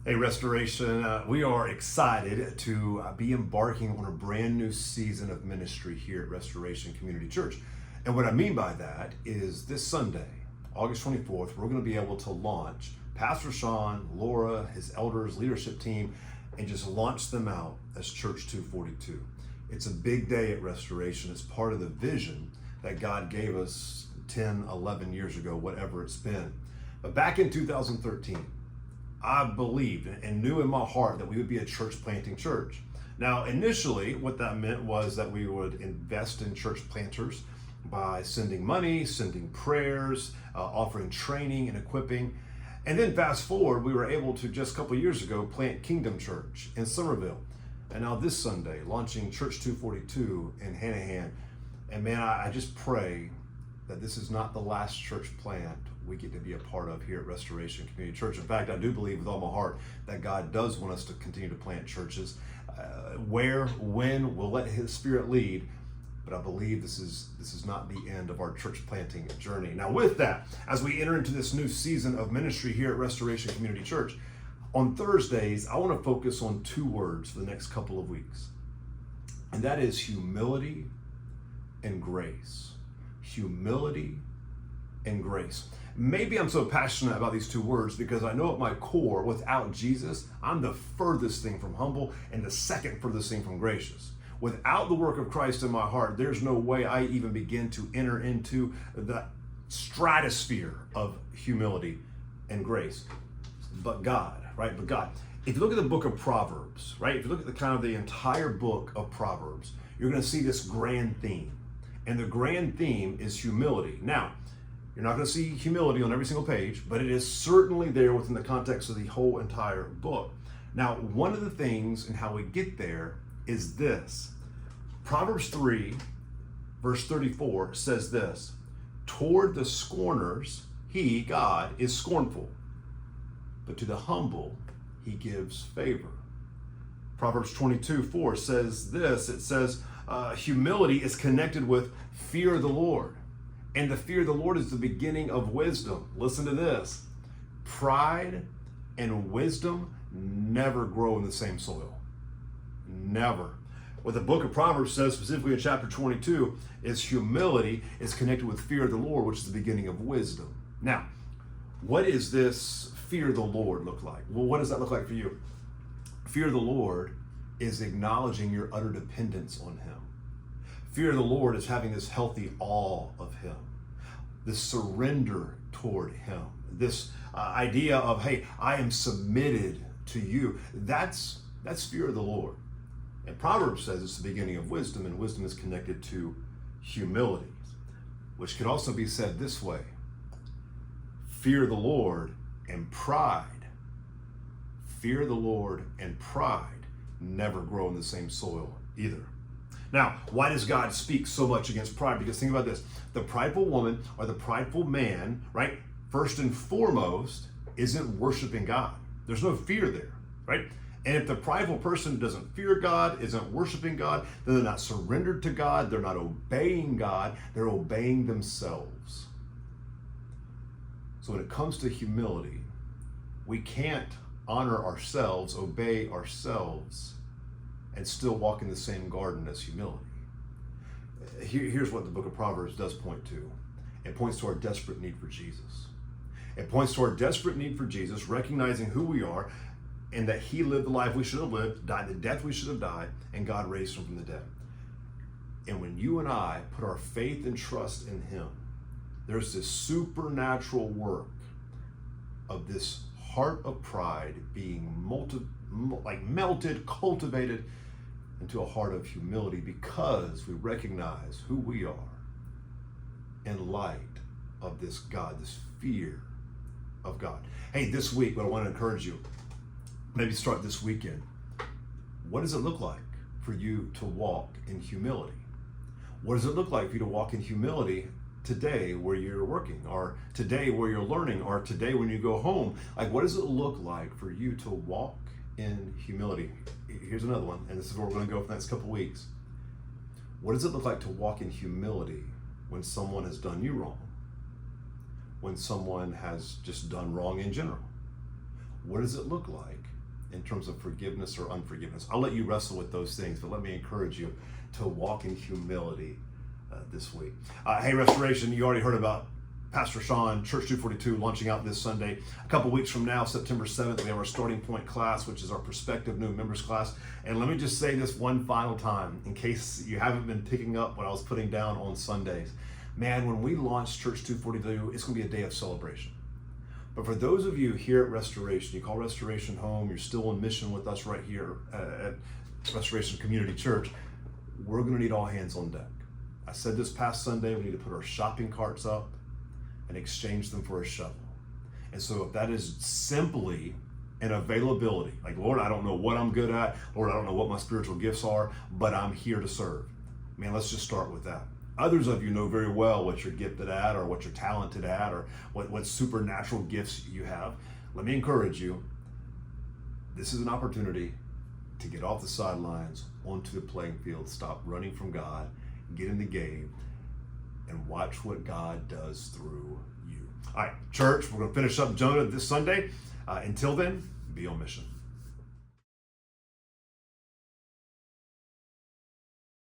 Hey, Restoration, we are excited to be embarking on a brand new season of ministry here at Restoration Community Church. And what I mean by that is this Sunday, August 24th, we're going to be able to launch Pastor Sean, Laura, his elders, leadership team, and just launch them out as Church 242. It's a big day at Restoration. It's part of the vision that God gave us 10, 11 years ago, whatever it's been. But back in 2013, I believed and knew in my heart that we would be a church planting church. Now, initially, what that meant was that we would invest in church planters by sending money, sending prayers, offering training and equipping. And then fast forward, we were able to just a couple of years ago plant Kingdom Church in Somerville. And now this Sunday, launching Church 242 in Hanahan. And man, I just pray that this is not the last church plant we get to be a part of here at Restoration Community Church. In fact, I do believe with all my heart that God does want us to continue to plant churches. Where, when, we'll let His Spirit lead. But I believe this is not the end of our church planting journey. Now with that, as we enter into this new season of ministry here at Restoration Community Church, on Thursdays, I want to focus on two words for the next couple of weeks. And that is humility and grace. Humility and grace. Maybe I'm so passionate about these two words because I know at my core, without Jesus, I'm the furthest thing from humble and the second furthest thing from gracious. Without the work of Christ in my heart, there's no way I even begin to enter into the stratosphere of humility and grace. But God, right? But God. If you look at the book of Proverbs, right? If you look at the entire book of Proverbs, you're going to see this grand theme. And the grand theme is humility. Now, you're not going to see humility on every single page, but it is certainly there within the context of the whole entire book. Now, one of the things and how we get there is this. Proverbs 3, verse 34 says this: toward the scorners, He, God, is scornful, but to the humble, He gives favor. Proverbs 22:4 says this. It says, humility is connected with fear of the Lord. And the fear of the Lord is the beginning of wisdom. Listen to this. Pride and wisdom never grow in the same soil. Never. What the book of Proverbs says, specifically in chapter 22, is humility is connected with fear of the Lord, which is the beginning of wisdom. Now, what is this fear of the Lord look like? Well, what does that look like for you? Fear of the Lord is acknowledging your utter dependence on Him. Fear of the Lord is having this healthy awe of Him, this surrender toward Him, this idea of, hey, I am submitted to you. That's fear of the Lord. And Proverbs says it's the beginning of wisdom, and wisdom is connected to humility, which could also be said this way: fear of the Lord and pride. Fear of the Lord and pride never grow in the same soil either. Now, why does God speak so much against pride? Because think about this. The prideful woman or the prideful man, right, first and foremost, isn't worshiping God. There's no fear there, right? And if the prideful person doesn't fear God, isn't worshiping God, then they're not surrendered to God, they're not obeying God, they're obeying themselves. So when it comes to humility, we can't honor ourselves, obey ourselves, and still walk in the same garden as humility. Here's what the book of Proverbs does point to. It points to our desperate need for Jesus. It points to our desperate need for Jesus, recognizing who we are and that He lived the life we should have lived, died the death we should have died, and God raised Him from the dead. And when you and I put our faith and trust in Him, there's this supernatural work of this heart of pride being melted, cultivated into a heart of humility, because we recognize who we are in light of this God, this fear of God. Hey, this week, what I want to encourage you, maybe start this weekend. What does it look like for you to walk in humility? What does it look like for you to walk in humility today where you're working, or today where you're learning, or today when you go home? Like, what does it look like for you to walk in humility? Here's another one, and this is where we're going to go for the next couple of weeks. What does it look like to walk in humility when someone has done you wrong? When someone has just done wrong in general? What does it look like in terms of forgiveness or unforgiveness. I'll let you wrestle with those things, but let me encourage you to walk in humility this week. Hey, Restoration, you already heard about Pastor Sean, Church 242, launching out this Sunday. A couple weeks from now, September 7th, we have our Starting Point class, which is our prospective new members class. And let me just say this one final time, in case you haven't been picking up what I was putting down on Sundays. Man, when we launch Church 242, it's going to be a day of celebration. But for those of you here at Restoration, you call Restoration home, you're still on mission with us right here at Restoration Community Church, we're going to need all hands on deck. I said this past Sunday, we need to put our shopping carts up and exchange them for a shovel. And so if that is simply an availability, like, Lord, I don't know what I'm good at, Lord, I don't know what my spiritual gifts are, but I'm here to serve. Man, let's just start with that. Others of you know very well what you're gifted at or what you're talented at or what supernatural gifts you have. Let me encourage you. This is an opportunity to get off the sidelines, onto the playing field, stop running from God, get in the game, and watch what God does through you. All right, church, we're going to finish up Jonah this Sunday. Until then, be on mission.